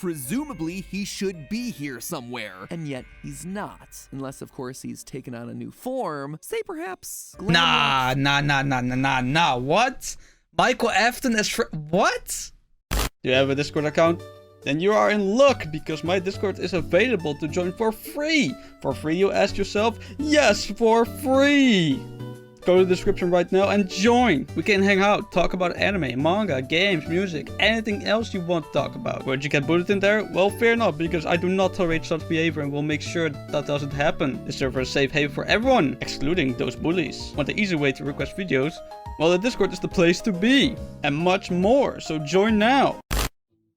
presumably he should be here somewhere. And yet he's not. Unless, of course, he's taken on a new form. Say perhaps... Nah. What? Michael Afton as what? Do you have a Discord account? Then you are in luck, because my Discord is available to join for free. For free, you ask yourself? Yes, for free! Go to the description right now and join. We can hang out, talk about anime, manga, games, music, anything else you want to talk about. Would you get booted in there? Well, fear not, because I do not tolerate such behavior and will make sure that doesn't happen. The server is a safe haven for everyone, excluding those bullies. Want the easy way to request videos? Well, the Discord is the place to be. And much more, so join now.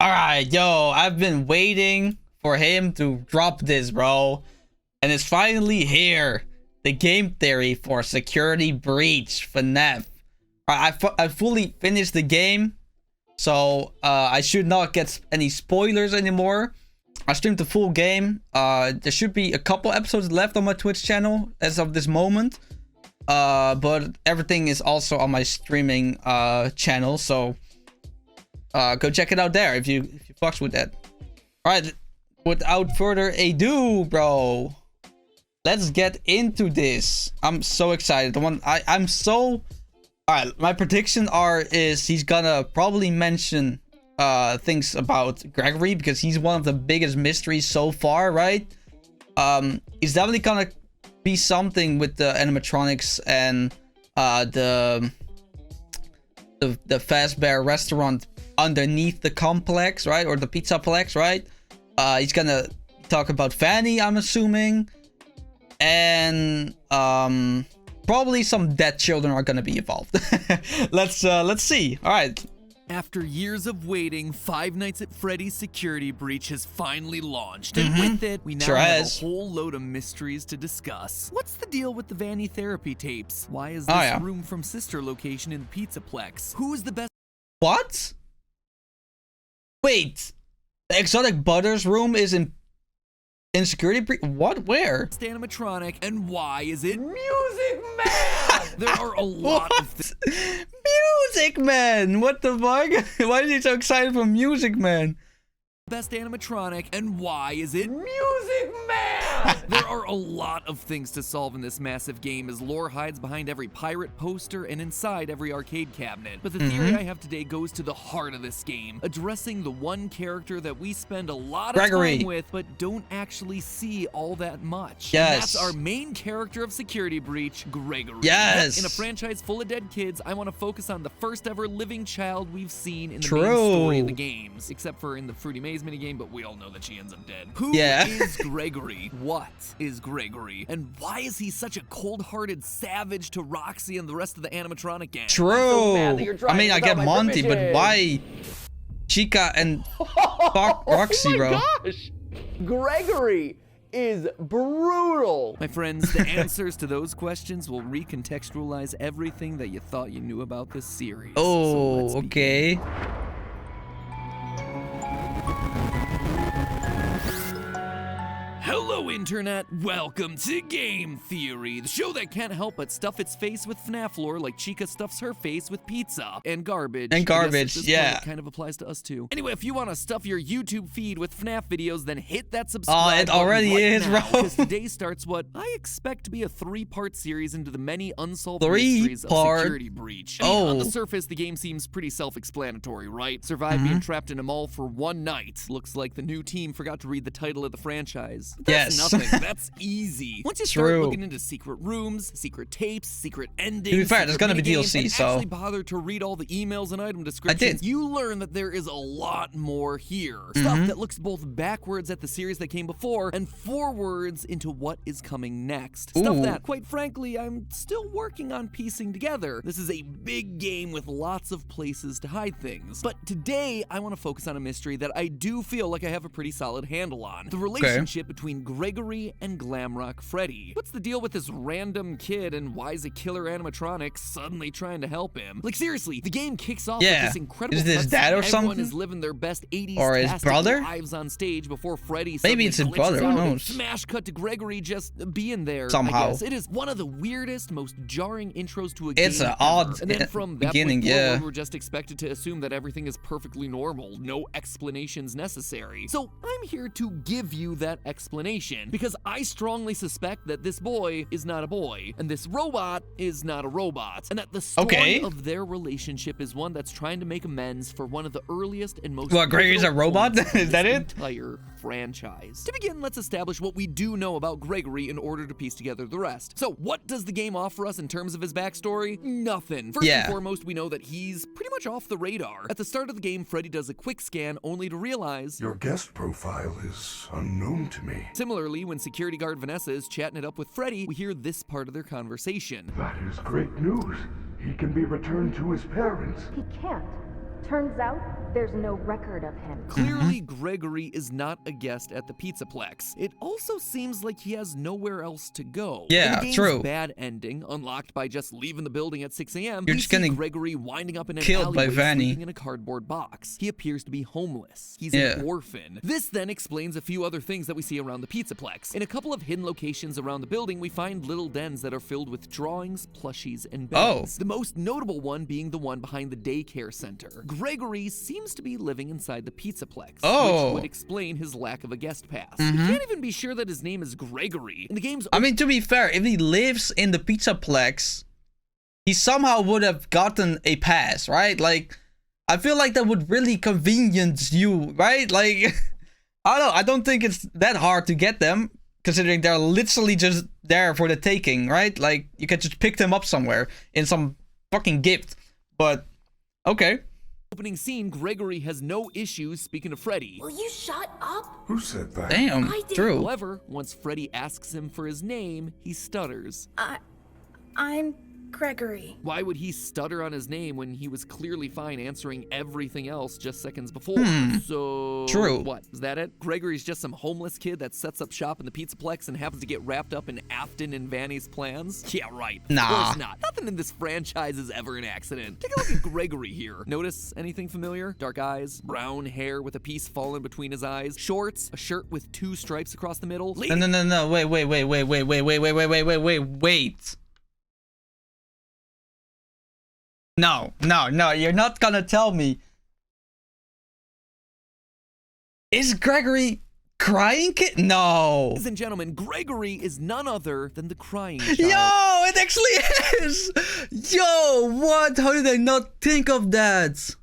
Alright, yo, I've been waiting for him to drop this, bro. And it's finally here. The game theory for Security Breach Fnaf. I fully finished the game. So, I should not get any spoilers anymore. I streamed the full game. There should be a couple episodes left on my Twitch channel as of this moment. But everything is also on my streaming channel. So... go check it out there if you fucks with that. Alright, without further ado, bro, let's get into this. I'm so excited. I'm so... Alright, my prediction is he's gonna probably mention things about Gregory, because he's one of the biggest mysteries so far, right? He's definitely gonna be something with the animatronics and the Fazbear restaurant underneath the complex, right? Or the pizzaplex, right? He's gonna talk about Fanny, I'm assuming. And probably some dead children are gonna be involved. Let's see. All right. After years of waiting, Five Nights at Freddy's Security Breach has finally launched, and with it, we now have a whole load of mysteries to discuss. What's the deal with the Vanny therapy tapes? Why is this room from sister location in the Pizzaplex? Who is the best? What? Wait, the Exotic Butters room is in Security Breach? What? Where? Animatronic, and why is it Music Man? There are a lot of things. Music Man! What the fuck? Why is he so excited for Music Man? Best animatronic, and why is it Music Man? There are a lot of things to solve in this massive game, as lore hides behind every pirate poster and inside every arcade cabinet. But the theory I have today goes to the heart of this game, addressing the one character that we spend a lot of time with, but don't actually see all that much. Yes. And that's our main character of Security Breach, Gregory. Yes. In a franchise full of dead kids, I want to focus on the first ever living child we've seen in the main story of the games, except for in the Fruity Maze minigame, but we all know that she ends up dead. Who is Gregory? What is Gregory? And why is he such a cold-hearted savage to Roxy and the rest of the animatronic gang? True. I mean, I get Monty, but why Chica and Roxy, bro? Gosh. Gregory is brutal. My friends, the answers to those questions will recontextualize everything that you thought you knew about this series. Oh, so okay. Hello, Internet! Welcome to Game Theory, the show that can't help but stuff its face with Fnaf lore like Chica stuffs her face with pizza. And garbage. And garbage, yeah. It kind of applies to us too. Anyway, if you want to stuff your YouTube feed with Fnaf videos, then hit that subscribe button. Oh, it already is, bro. Because today starts what I expect to be a 3-part series into the many unsolved mysteries of Security Breach. I mean, on the surface, the game seems pretty self-explanatory, right? Survive being trapped in a mall for one night. Looks like the new team forgot to read the title of the franchise. That's nothing. That's easy. Once you start looking into secret rooms, secret tapes, secret endings, to be fair, there's gonna be DLC, and so actually bother to read all the emails and item descriptions, you learn that there is a lot more here. Stuff that looks both backwards at the series that came before and forwards into what is coming next. Stuff that, quite frankly, I'm still working on piecing together. This is a big game with lots of places to hide things. But today, I want to focus on a mystery that I do feel like I have a pretty solid handle on. The relationship between Gregory and Glamrock Freddy. What's the deal with this random kid and why is a killer animatronic suddenly trying to help him? Like seriously, the game kicks off with this incredible is it his dad or everyone something? is living their best 80s or his brother? lives on stage before Freddy maybe it's his brother, who knows? Smash cut to Gregory just being there somehow. I guess. It is one of the weirdest, most jarring intros to a game. It's an odd and then from that beginning, point forward, we're just expected to assume that everything is perfectly normal, no explanations necessary. So I'm here to give you that explanation because I strongly suspect that this boy is not a boy and this robot is not a robot, and that the story of their relationship is one that's trying to make amends for one of the earliest and most Gregory's a robot? Is that it? Entire franchise. To begin, let's establish what we do know about Gregory in order to piece together the rest. So what does the game offer us in terms of his backstory? Nothing. First and foremost, we know that he's pretty much off the radar. At the start of the game, Freddy does a quick scan only to realize your guest profile is unknown to me. Similarly, when security guard Vanessa is chatting it up with Freddy, we hear this part of their conversation. That is great news. He can be returned to his parents. He can't. Turns out, there's no record of him. Clearly, Gregory is not a guest at the Pizzaplex. It also seems like he has nowhere else to go. Yeah, in the game's true. Bad ending, unlocked by just leaving the building at 6 a.m., You're we just see getting Gregory winding up in an killed by alleyway Vanny. sleeping in a cardboard box. He appears to be homeless. He's an orphan. This then explains a few other things that we see around the Pizzaplex. In a couple of hidden locations around the building, we find little dens that are filled with drawings, plushies, and beds. The most notable one being the one behind the daycare center. Gregory seems to be living inside the Pizzaplex, which would explain his lack of a guest pass. You can't even be sure that his name is Gregory. In the game's I mean, to be fair, if he lives in the Pizzaplex, he somehow would have gotten a pass, right? Like, I feel like that would really convenience you, right? Like, I don't know. I don't think it's that hard to get them, considering they're literally just there for the taking, right? Like, you can just pick them up somewhere in some fucking gift. But, okay. Opening scene, Gregory has no issues speaking to Freddy. Will you shut up? Who said that? Damn, true. However, once Freddy asks him for his name, he stutters. I'm Gregory. Why would he stutter on his name when he was clearly fine answering everything else just seconds before? So, true. What, is that it? Gregory's just some homeless kid that sets up shop in the Pizzaplex and happens to get wrapped up in Afton and Vanny's plans? Yeah, right. Of course not. Nothing in this franchise is ever an accident. Take a look at Gregory here. Notice anything familiar? Dark eyes, brown hair with a piece fallen between his eyes, shorts, a shirt with 2 stripes across the middle. No, wait. No, you're not gonna tell me. Is Gregory crying kid? No. Ladies and gentlemen, Gregory is none other than the crying child. Yo, it actually is. Yo, what? How did I not think of that?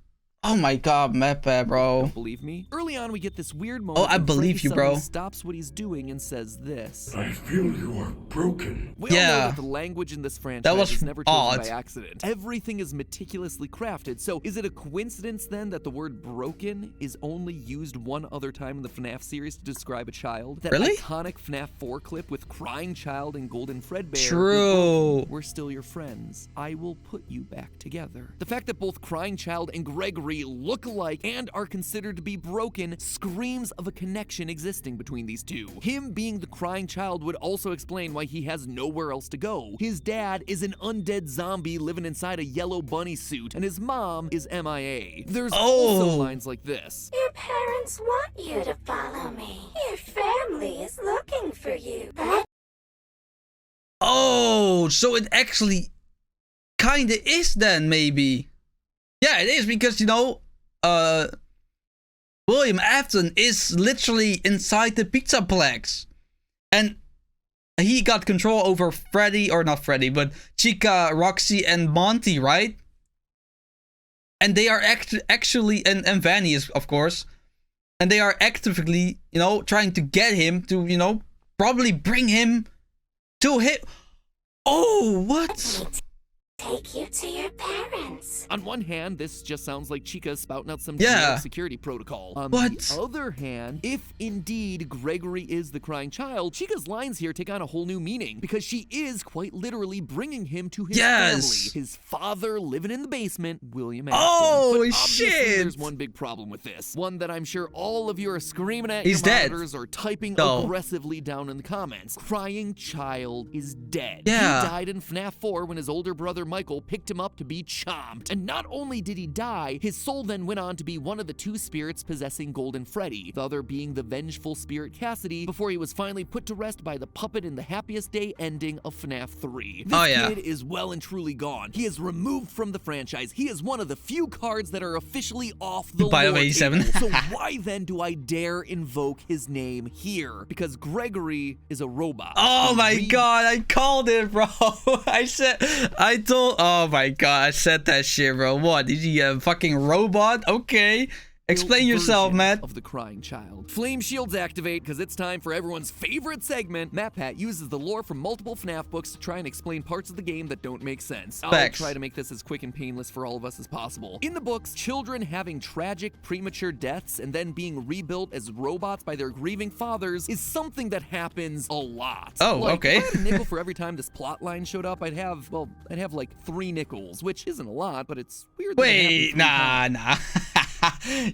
Oh my god, Matpat, bro. Don't believe me? Early on, we get this weird moment. Oh, I when believe Freddy you, bro. suddenly stops what he's doing and says this. I feel you are broken. We all know that the language in this franchise was is never chosen odd. by accident. Everything is meticulously crafted. So is it a coincidence then that the word broken is only used one other time in the Fnaf series to describe a child? That Really? iconic Fnaf 4 clip with crying child and golden Fredbear. True. We're still your friends. I will put you back together. The fact that both crying child and Gregory look alike and are considered to be broken screams of a connection existing between these two. Him being the crying child would also explain why he has nowhere else to go. His dad is an undead zombie living inside a yellow bunny suit, and his mom is MIA. There's also lines like this. Your parents want you to follow me. Your family is looking for you. Oh, so it actually kinda is then, maybe. Yeah, it is, because, you know, William Afton is literally inside the Pizzaplex. And he got control over Freddy, or not Freddy, but Chica, Roxy, and Monty, right? And they are actually, and Vanny is, of course. And they are actively, you know, trying to get him to, you know, probably bring him to him. Oh, what? take you to your parents. On one hand, this just sounds like Chica spouting out some Yeah. generic security protocol. On What? the other hand, if indeed Gregory is the crying child, Chica's lines here take on a whole new meaning because she is quite literally bringing him to his Yes. family. His father living in the basement, William Afton. Oh, But obviously, shit. there's one big problem with this. One that I'm sure all of you are screaming at He's your dead. monitors or typing No. aggressively down in the comments. Crying child is dead. Yeah. He died in FNAF 4 when his older brother Michael picked him up to be chomped. And not only did he die, his soul then went on to be one of the two spirits possessing Golden Freddy, the other being the vengeful spirit Cassidy, before he was finally put to rest by the puppet in the happiest day ending of FNAF 3. This Oh, yeah. kid is well and truly gone. He is removed from the franchise. He is one of the few cards that are officially off the Bio lore 87. table. So why then do I dare invoke his name here? Because Gregory is a robot. Oh A my re- god, I called it, bro. Oh my god, I said that shit, bro. What? Is he a fucking robot? Okay. Explain yourself, version man. Of the crying child. Flame shields activate because it's time for everyone's favorite segment. Matpat uses the lore from multiple FNAF books to try and explain parts of the game that don't make sense. I'll Facts. try to make this as quick and painless for all of us as possible. In the books, children having tragic premature deaths and then being rebuilt as robots by their grieving fathers is something that happens a lot. Oh, Like, okay. If I had a nickel for every time this plot line showed up, I'd have like 3 nickels, which isn't a lot, but it's weird that it Wait, happened 3 times. nah.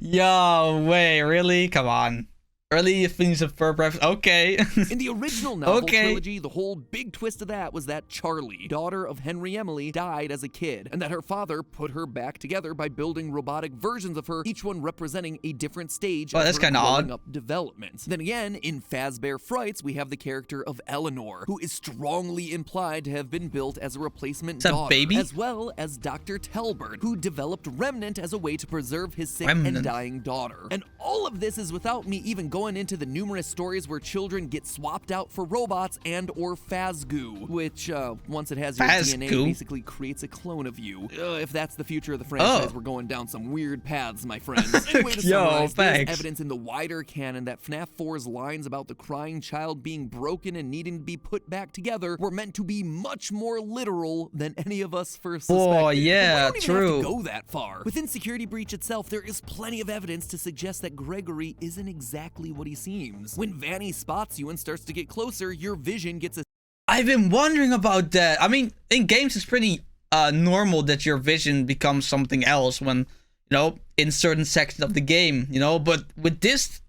Yo, wait, really? Come on. Early things of fur breath. Okay. In the original novel Okay. trilogy, the whole big twist of that was that Charlie, daughter of Henry Emily, died as a kid, and that her father put her back together by building robotic versions of her, each one representing a different stage Oh, of that's her kinda growing odd. up development. Then again, in Fazbear Frights, we have the character of Eleanor, who is strongly implied to have been built as a replacement Is that daughter, baby? as well as Dr. Telbert, who developed Remnant as a way to preserve his sick Remnant. and dying daughter. And all of this is without me even going into the numerous stories where children get swapped out for robots and or Fazgoo, which once it has your DNA Fazgoo? basically creates a clone of you. If that's the future of the franchise, Oh. we're going down some weird paths, my friends. Anyway, to Yo, summarize, there's thanks. evidence in the wider canon that FNAF 4's lines about the crying child being broken and needing to be put back together were meant to be much more literal than any of us first suspected. Oh, But we yeah, don't even true. have to go that far. Within Security Breach itself, there is plenty of evidence to suggest that Gregory isn't exactly what he seems. When Vanny spots you and starts to get closer, your vision gets a I've been wondering about that. I mean, in games, it's pretty normal that your vision becomes something else when, you know, in certain sections of the game, you know, but with this,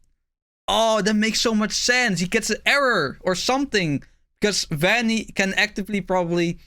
oh, that makes so much sense. He gets an error or something because Vanny can actively probably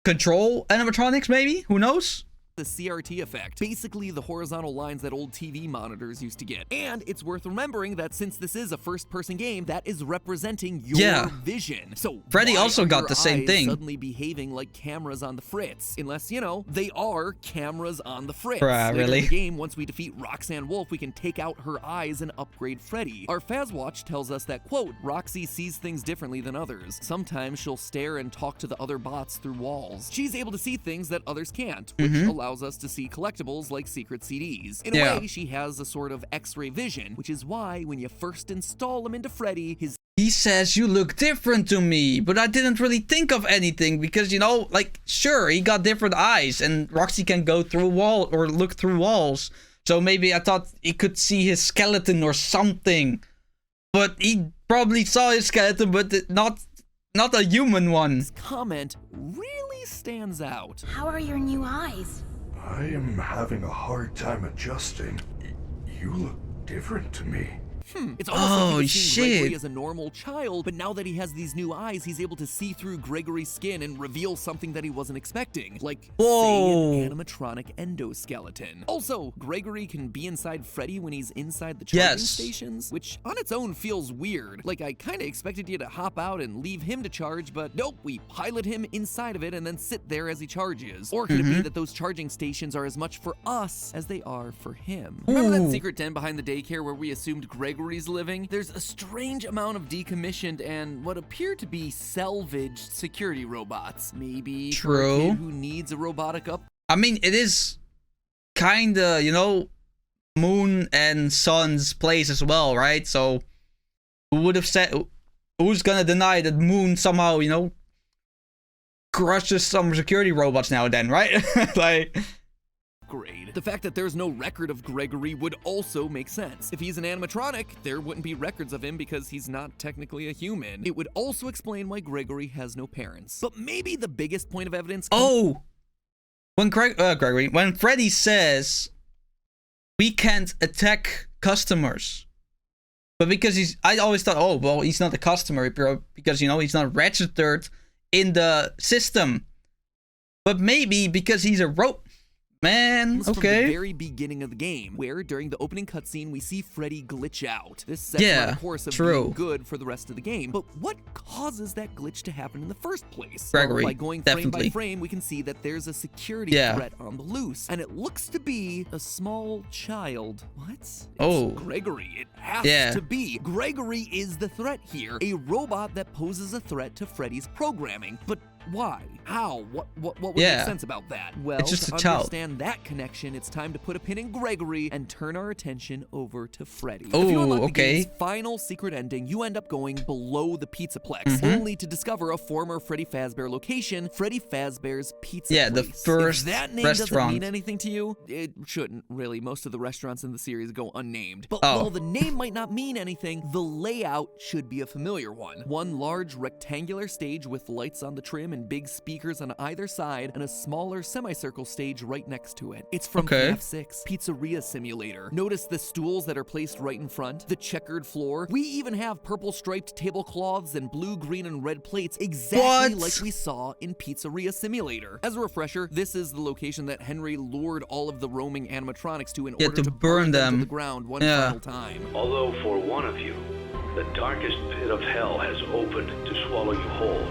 control animatronics, maybe? Who knows? the CRT effect, basically the horizontal lines that old TV monitors used to get. And it's worth remembering that since this is a first-person game, that is representing your vision. So Freddy why also are got your the same eyes thing. suddenly behaving like cameras on the fritz? Unless, you know, they are cameras on the fritz. Bruh, Later really? in the game, once we defeat Roxanne Wolf, we can take out her eyes and upgrade Freddy. Our Fazwatch tells us that, quote, Roxy sees things differently than others. Sometimes she'll stare and talk to the other bots through walls. She's able to see things that others can't, which allows us to see collectibles like secret CDs. In a way, she has a sort of X-ray vision, which is why when you first install him into Freddy, He says you look different to me, but I didn't really think of anything because, you know, like, sure, he got different eyes and Roxy can go through a wall or look through walls. So maybe I thought he could see his skeleton or something. But he probably saw his skeleton, but not a human one. his comment really stands out. How are your new eyes? I am having a hard time adjusting. You look different to me. It's almost like he was seeing Gregory shit. as a normal child, but now that he has these new eyes, he's able to see through Gregory's skin and reveal something that he wasn't expecting, like, Whoa. say, an animatronic endoskeleton. Also, Gregory can be inside Freddy when he's inside the charging stations, which on its own feels weird. Like, I kinda expected you to hop out and leave him to charge, but nope, we pilot him inside of it and then sit there as he charges. Or could it be that those charging stations are as much for us as they are for him? Remember that secret den behind the daycare where we assumed Gregory's living? There's a strange amount of decommissioned and what appear to be salvaged security robots. Maybe for a True. kid who needs a robotic up. I mean, it is kinda, you know, Moon and Sun's place as well, right? So, who would have said, who's gonna deny that Moon somehow, you know, crushes some security robots now and then, right? Like... Grade. The fact that there's no record of Gregory would also make sense. If he's an animatronic, there wouldn't be records of him because he's not technically a human. It would also explain why Gregory has no parents. But maybe the biggest point of evidence... Oh! When Gregory, when Freddy says, we can't attack customers. But because I always thought, oh, well, he's not a customer because, you know, he's not registered in the system. But maybe because he's a robot. Man, From okay. the very beginning of the game, where during the opening cutscene we see Freddy glitch out. This sets him on a course of being good for the rest of the game. But what causes that glitch to happen in the first place? Gregory, By going frame by frame, we can see that there's a security threat on the loose, and it looks to be a small child. What? It's Gregory. It has to be. Gregory is the threat here, a robot that poses a threat to Freddy's programming. But why? How? What would make sense about that? Well, it's just to understand that connection, it's time to put a pin in Gregory and turn our attention over to Freddy. If you unlock the game's final secret ending, you end up going below the Pizzaplex, only to discover a former Freddy Fazbear location, Freddy Fazbear's Pizza Place. The first if that name restaurant doesn't mean anything to you, it shouldn't really. Most of the restaurants in the series go unnamed. But while the name might not mean anything, the layout should be a familiar one. One large rectangular stage with lights on the trim and big speakers on either side, and a smaller semicircle stage right next to it. It's from Fnaf 6, Pizzeria Simulator. Notice the stools that are placed right in front, the checkered floor. We even have purple striped tablecloths and blue, green, and red plates, exactly like we saw in Pizzeria Simulator. As a refresher, this is the location that Henry lured all of the roaming animatronics to in order to burn them to the ground one final time. Although for one of you, the darkest pit of hell has opened to swallow you whole.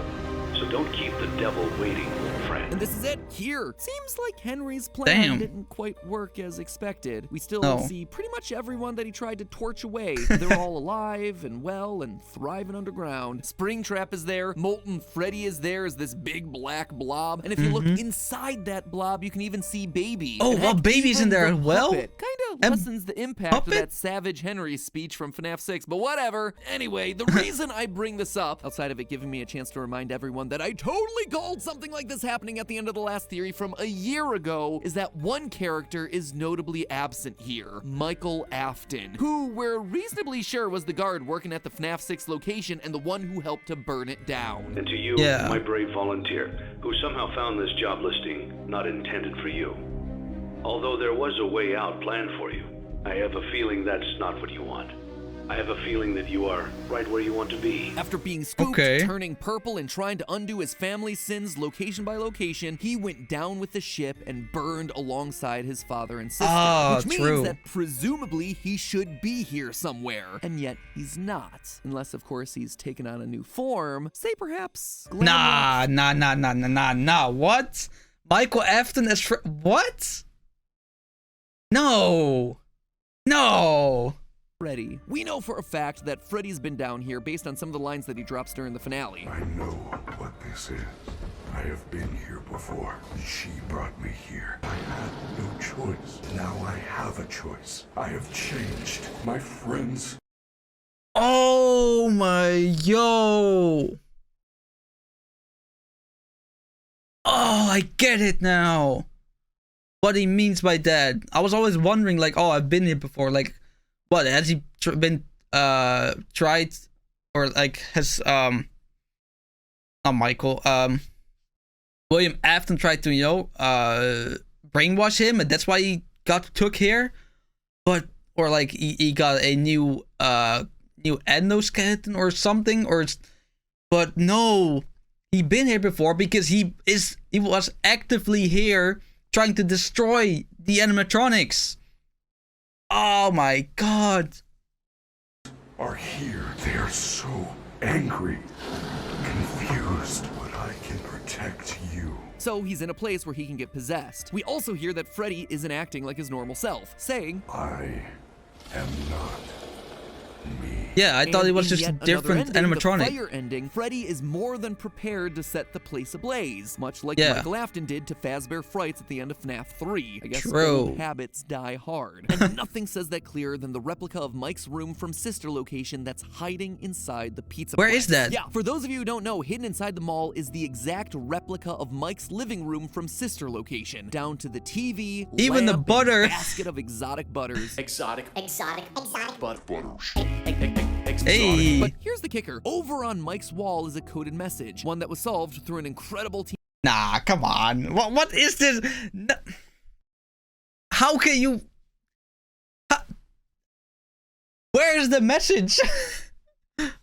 So don't keep the devil waiting, friend. And this is it here. Seems like Henry's plan didn't quite work as expected. We still see pretty much everyone that he tried to torch away. They're all alive and well and thriving underground. Springtrap is there. Molten Freddy is there as this big black blob. And if you look inside that blob, you can even see Baby. Oh, well, Baby's in there as well? Kind of lessens the impact of that Savage Henry speech from Fnaf 6, but whatever. Anyway, the reason I bring this up, outside of it giving me a chance to remind everyone that I totally called something like this happening at the end of the last theory from a year ago, is that one character is notably absent here, Michael Afton, who we're reasonably sure was the guard working at the Fnaf 6 location and the one who helped to burn it down. And to you, my brave volunteer, who somehow found this job listing not intended for you. Although there was a way out planned for you, I have a feeling that's not what you want. I have a feeling that you are right where you want to be. After being scooped, turning purple, and trying to undo his family's sins location by location, he went down with the ship and burned alongside his father and sister. Which means that presumably he should be here somewhere. And yet he's not. Unless, of course, he's taken on a new form. Say perhaps... Nah. What? Michael Afton as what? No. Freddy. We know for a fact that Freddy's been down here based on some of the lines that he drops during the finale. I know what this is. I have been here before. She brought me here. I had no choice. Now I have a choice. I have changed. My friends. Oh my yo. Oh, I get it now. What he means by that. I was always wondering, like, oh, I've been here before. Like, what, has he been tried, or like has not Michael, William Afton tried to, you know, brainwash him, and that's why he got took here? But, or like he got a new endoskeleton or something, but no, he been here before because he was actively here trying to destroy the animatronics. Oh my god. Are here. They are so angry, confused, but I can protect you. So he's in a place where he can get possessed. We also hear that Freddy isn't acting like his normal self, saying, I am not me. Yeah, I thought And it was in just a yet another different ending, animatronic. The fire ending, Freddy is more than prepared to set the place ablaze, much like Yeah. Michael Afton did to Fazbear Frights at the end of FNAF 3. I guess True. old habits die hard. And nothing says that clearer than the replica of Mike's room from Sister Location that's hiding inside the pizza Where place. is that? Yeah, for those of you who don't know, hidden inside the mall is the exact replica of Mike's living room from Sister Location, down to the TV, Even the lamp, and butter. basket of exotic butters. Exotic. Hey. But here's the kicker. Over on Mike's wall is a coded message, one that was solved through an incredible team. Nah, come on. What is this? No. How can you... Where is the message?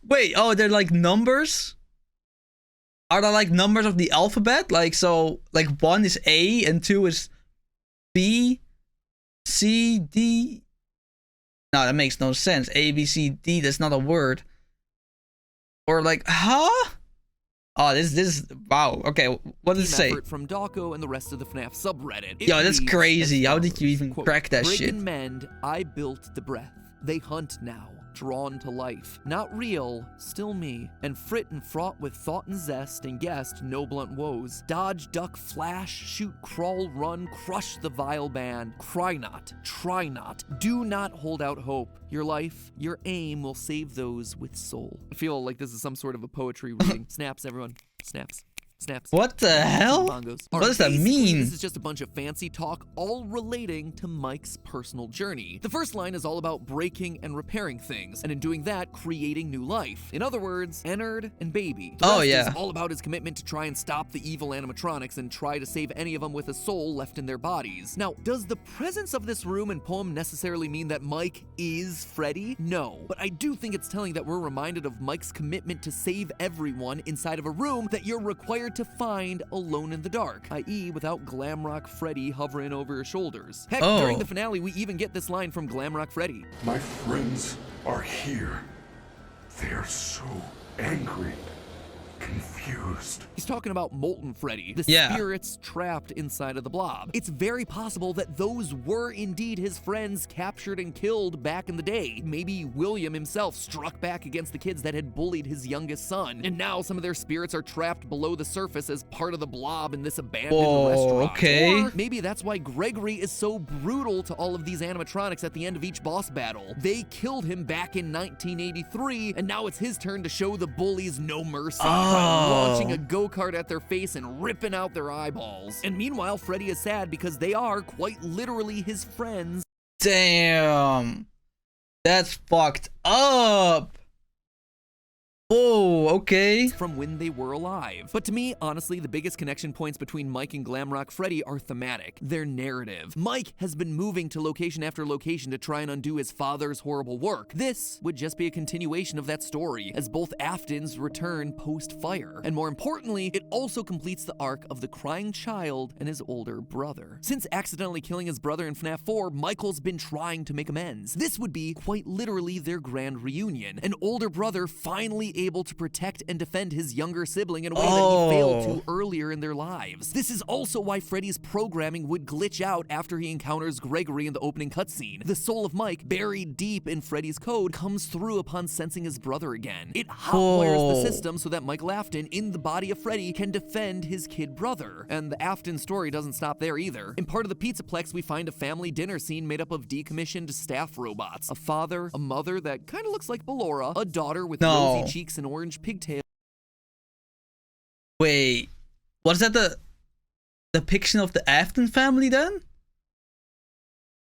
Wait, oh, they're like numbers? Are they like numbers of the alphabet? Like, so, like 1 is A and 2 is B, C, D. No, that makes no sense. A, B, C, D, that's not a word. Or like, huh? Oh, this, wow. Okay, what does it say? Effort from Dawko and the rest of the FNAF subreddit. It Yo, that's reads crazy. as How did you follows, even quote, crack that "Break shit? and mend, I built the breath. They hunt now, drawn to life. Not real, still me. And frit and fraught with thought and zest, and guessed no blunt woes. Dodge, duck, flash, shoot, crawl, run, crush the vile band. Cry not, try not, do not hold out hope. Your life, your aim will save those with soul." I feel like this is some sort of a poetry reading. Snaps, everyone. Snaps. Snaps. What the hell? Bongos. What does that Basically, mean? This is just a bunch of fancy talk, all relating to Mike's personal journey. The first line is all about breaking and repairing things, and in doing that, creating new life. In other words, Ennard and Baby. The Oh, rest yeah. is all about his commitment to try and stop the evil animatronics and try to save any of them with a soul left in their bodies. Now, does the presence of this room and poem necessarily mean that Mike is Freddy? No. But I do think it's telling that we're reminded of Mike's commitment to save everyone inside of a room that you're required to find alone in the dark, i.e. without Glamrock Freddy hovering over your shoulders. Heck, Oh. during the finale, we even get this line from Glamrock Freddy. My friends are here. They are so angry, confused. He's talking about Molten Freddy, the Yeah. spirits trapped inside of the blob. It's very possible that those were indeed his friends captured and killed back in the day. Maybe William himself struck back against the kids that had bullied his youngest son, and now some of their spirits are trapped below the surface as part of the blob in this abandoned Whoa, restaurant. okay. Or maybe that's why Gregory is so brutal to all of these animatronics at the end of each boss battle. They killed him back in 1983, and now it's his turn to show the bullies no mercy by launching a go-kart at their face and ripping out their eyeballs. And meanwhile, Freddy is sad because they are quite literally his friends. Damn. That's fucked up. Oh, okay. From when they were alive. But to me, honestly, the biggest connection points between Mike and Glamrock Freddy are thematic. Their narrative. Mike has been moving to location after location to try and undo his father's horrible work. This would just be a continuation of that story, as both Aftons return post-fire. And more importantly, it also completes the arc of the crying child and his older brother. Since accidentally killing his brother in FNAF 4, Michael's been trying to make amends. This would be quite literally their grand reunion. An older brother finally able to protect and defend his younger sibling in a way that he failed to earlier in their lives. This is also why Freddy's programming would glitch out after he encounters Gregory in the opening cutscene. The soul of Mike, buried deep in Freddy's code, comes through upon sensing his brother again. It hotwires the system so that Michael Afton, in the body of Freddy, can defend his kid brother. And the Afton story doesn't stop there either. In part of the Pizzaplex, we find a family dinner scene made up of decommissioned staff robots. A father, a mother that kind of looks like Ballora, a daughter with rosy cheeks and orange pigtails. Wait, was that the depiction of the Afton family then?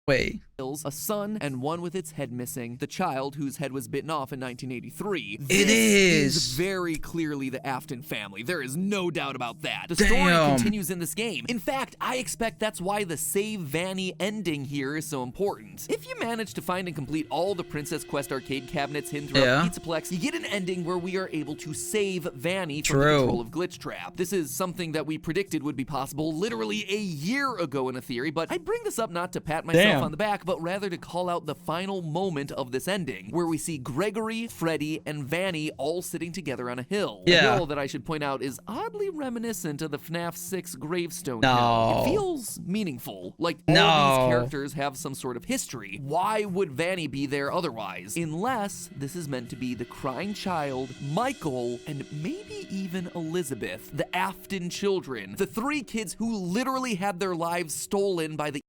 Wait. A son and one with its head missing. The child whose head was bitten off in 1983. It This is very clearly the Afton family. There is no doubt about that. The story Damn. continues in this game. In fact, I expect that's why the Save Vanny ending here is so important. If you manage to find and complete all the Princess Quest arcade cabinets hidden throughout Pizzaplex, you get an ending where we are able to save Vanny from the control of Glitch Trap. This is something that we predicted would be possible literally a year ago in a theory, but I bring this up not to pat myself on the back, but but rather to call out the final moment of this ending, where we see Gregory, Freddy, and Vanny all sitting together on a hill. Yeah. A hill that I should point out is oddly reminiscent of the Fnaf 6 gravestone No. hill. It feels meaningful, like all these characters have some sort of history. Why would Vanny be there otherwise? Unless this is meant to be the crying child, Michael, and maybe even Elizabeth, the Afton children, the 3 kids who literally had their lives stolen by the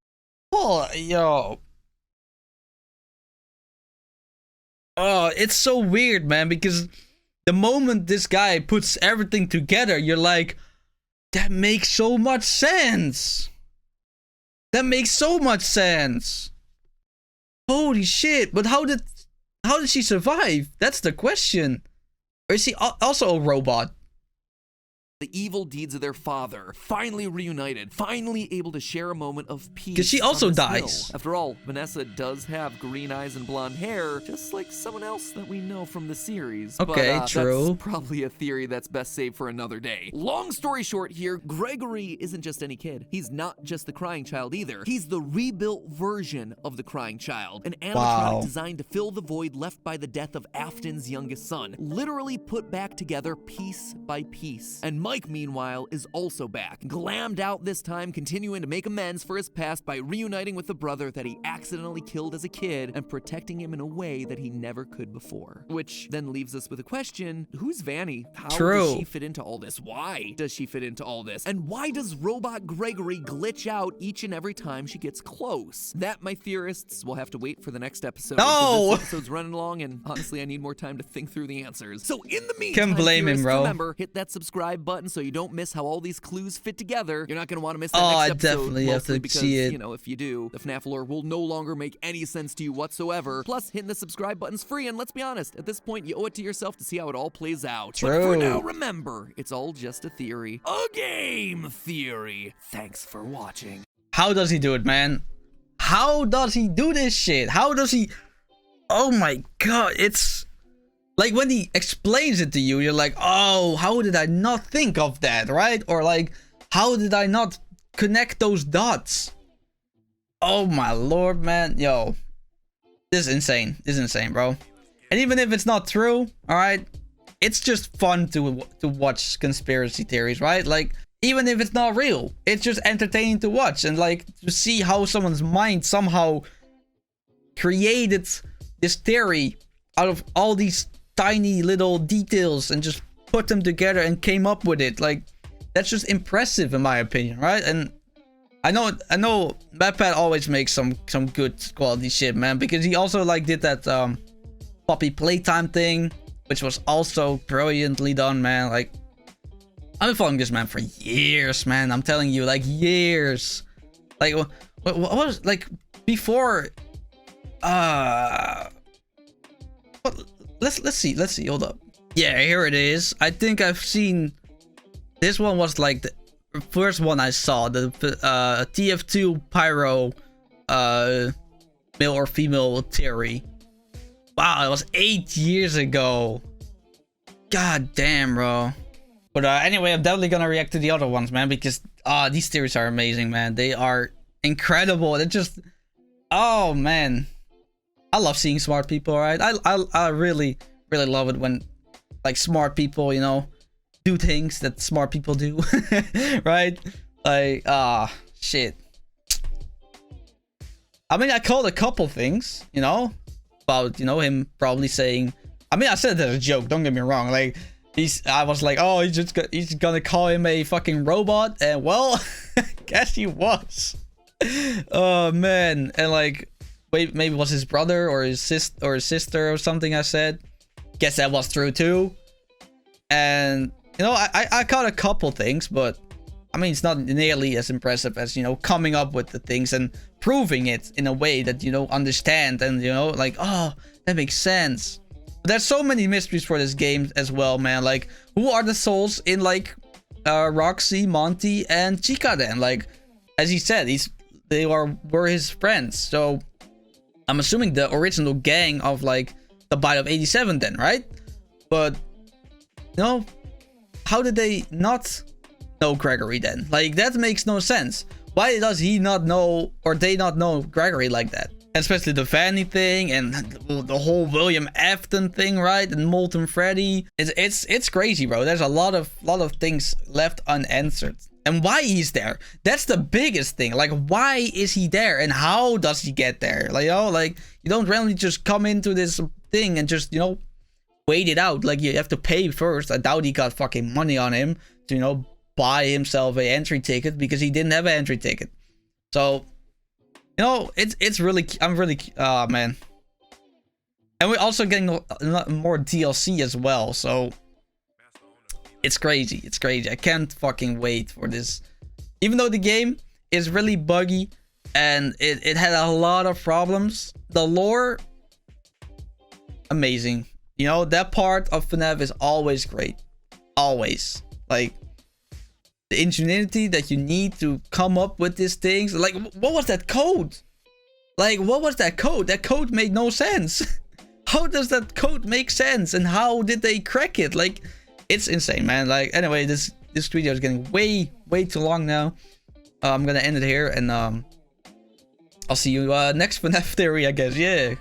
Oh, yo. Oh, it's so weird, man, because the moment this guy puts everything together, you're like, that makes so much sense. That makes so much sense. Holy shit, but how did she survive? That's the question. Or is she also a robot? the evil deeds of their father, finally reunited, finally able to share a moment of peace. 'Cause she also on this dies. hill. After all, Vanessa does have green eyes and blonde hair, just like someone else that we know from the series. Okay, but, true. That's probably a theory that's best saved for another day. Long story short here, Gregory isn't just any kid. He's not just the crying child either. He's the rebuilt version of the crying child, an animatronic Wow. designed to fill the void left by the death of Afton's youngest son, literally put back together piece by piece. And Mike, meanwhile, is also back, glammed out this time, continuing to make amends for his past by reuniting with the brother that he accidentally killed as a kid and protecting him in a way that he never could before. Which then leaves us with a question: who's Vanny? How does she fit into all this? Why does she fit into all this? And why does Robot Gregory glitch out each and every time she gets close? That, my theorists, will have to wait for the next episode. No! This episode's running along, and honestly, I need more time to think through the answers. So in the meantime, Can't blame him, theorists, bro. remember, hit that subscribe button so you don't miss how all these clues fit together. You're not going to want to miss that Oh, next I episode, definitely have mostly to because, see it. you know, if you do, the FNAF lore will no longer make any sense to you whatsoever. Plus, hitting the subscribe button's free, and let's be honest, at this point, you owe it to yourself to see how it all plays out. But for True. now, remember, it's all just a theory. A game theory. Thanks for watching. How does he do it, man? How does he do this shit? How does he... Oh my god, it's... Like, when he explains it to you, you're like, oh, how did I not think of that, right? Or like, how did I not connect those dots? Oh my lord, man. Yo, this is insane. This is insane, bro. And even if it's not true, alright, it's just fun to watch conspiracy theories, right? Like, even if it's not real, it's just entertaining to watch. And like, to see how someone's mind somehow created this theory out of all these tiny little details and just put them together and came up with it. Like, that's just impressive in my opinion, right? And I know Matpat always makes some good quality shit, man, because he also like did that puppy playtime thing, which was also brilliantly done, man. Like, I've been following this man for years, man. I'm telling you, like, years. Like, what was, like, before let's see, hold up. Yeah, here it is. I think I've seen, this one was like the first one I saw, the TF2 Pyro male or female theory. Wow, it was 8 years ago. God damn, bro. But anyway, I'm definitely gonna react to the other ones, man, because these theories are amazing, man. They are incredible. They're just, oh man, I love seeing smart people, right? I really love it when like smart people, you know, do things that smart people do, right? Like, shit. I mean, I called a couple things, you know, about, you know, him probably saying, I mean, I said that as a joke, don't get me wrong. Like, I was like, oh, he's gonna call him a fucking robot, and well, guess he was. Oh man, and like, wait, maybe it was his brother or his sister or something. I said, guess that was true too. And you know, I caught a couple things, but I mean, it's not nearly as impressive as, you know, coming up with the things and proving it in a way that, you know, understand and, you know, like, oh, that makes sense. There's so many mysteries for this game as well, man. Like, who are the souls in like Roxy, Monty, and Chica then? Like, as he said, they were his friends. So I'm assuming the original gang of like the Bite of 87 then, right? But you know, how did they not know Gregory then? Like, that makes no sense. Why does he not know, or they not know Gregory like that? Especially the Fanny thing and the whole William Afton thing, right? And Molten Freddy. It's crazy, bro. There's a lot of things left unanswered. And why he's there. That's the biggest thing. Like, why is he there? And how does he get there? Like, you know, like, you don't randomly just come into this thing and just, you know, wait it out. Like, you have to pay first. I doubt he got fucking money on him to, you know, buy himself an entry ticket because he didn't have an entry ticket. So, you know, it's really, I'm really, man. And we're also getting a lot more DLC as well, so it's crazy. It's crazy. I can't fucking wait for this. Even though the game is really buggy and it had a lot of problems, the lore, amazing. You know, that part of FNAF is always great. Always. Like, the ingenuity that you need to come up with these things. Like, what was that code? Like, what was that code? That code made no sense. How does that code make sense? And how did they crack it? Like, it's insane, man. Like, anyway, this video is getting way too long now. I'm gonna end it here, and I'll see you next FNAF theory, I guess. Yeah.